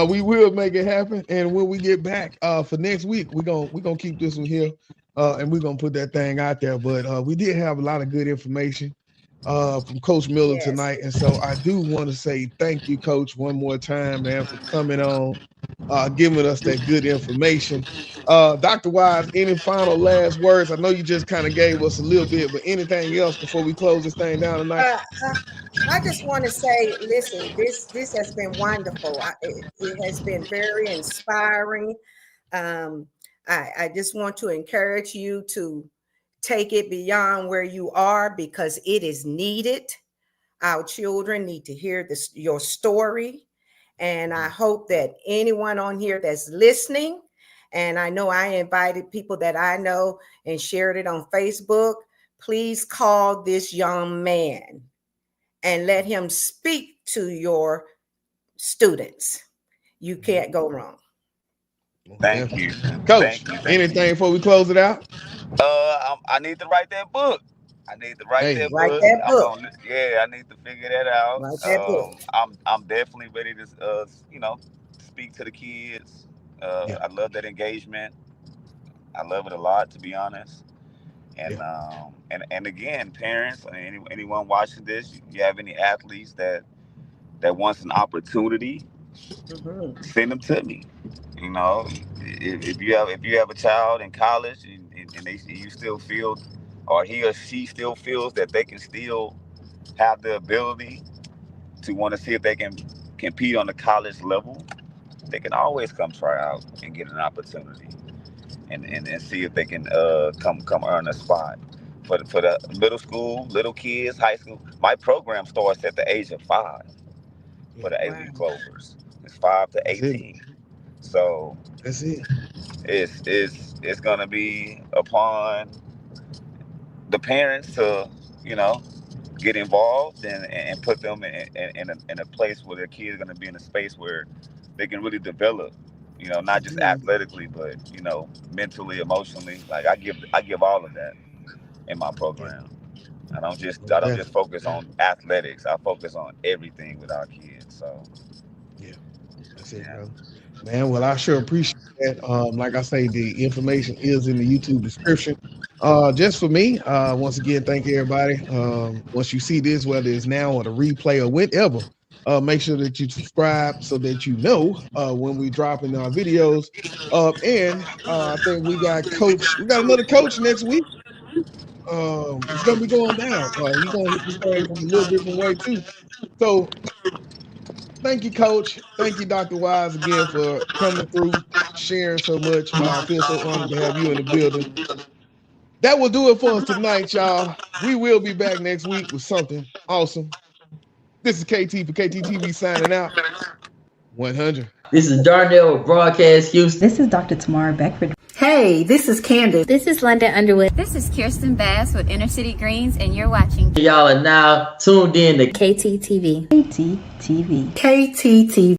We will make it happen, and when we get back for next week, we're gonna keep this one here, and we're gonna put that thing out there. But we did have a lot of good information from Coach Miller tonight, and so I do want to say thank you, Coach, one more time, man, for coming on, giving us that good information. Dr. Wise, any final last words? I know you just kind of gave us a little bit, but anything else before we close this thing down tonight? I just want to say, listen, this has been wonderful. It has been very inspiring. I just want to encourage you to take it beyond where you are because it is needed. Our children need to hear your story. And I hope that anyone on here that's listening, and I know I invited people that I know and shared it on Facebook, please call this young man and let him speak to your students. You can't go wrong. Thank you. Coach, Thank anything you. before we close it out? I need to write that book. I need to write that book. I need to figure that out. Write that book. I'm definitely ready to speak to the kids. I love that engagement. I love it a lot, to be honest. And and again, parents, anyone watching this, you have any athletes that wants an opportunity, send them to me. You know, if you have a child in college and you still feel, or he or she still feels that they can still have the ability to want to see if they can compete on the college level, they can always come try out and get an opportunity and see if they can come earn a spot. For the middle school, little kids, high school, my program starts at the age of 5 for the Alief Clovers. It's 5 to 18. So that's it. It's gonna be upon the parents to get involved and put them in a place where their kids are gonna be in a space where they can really develop. Not just athletically, but mentally, emotionally. Like I give all of that in my program. I don't just focus on athletics. I focus on everything with our kids. So Yeah, that's it, brother. Man, well, I sure appreciate that. Like I say, the information is in the YouTube description. Just for me, once again, thank everybody. Once you see this, whether it's now or the replay or whenever, make sure that you subscribe so that you know when we drop in our videos. And I think we got another coach next week. It's gonna be going down. He's gonna hit this thing from a little different way too. So thank you, Coach. Thank you, Dr. Wise, again for coming through, sharing so much. I feel so honored to have you in the building. That will do it for us tonight, y'all. We will be back next week with something awesome. This is KT for KTTV signing out. 100. This is Darnell with Broadcast Houston. This is Dr. Tamara Beckford. Hey, this is Candace. This is London Underwood. This is Kirsten Bass with Inner City Greens, and you're watching. Y'all are now tuned in to KTTV. KTTV. KTTV.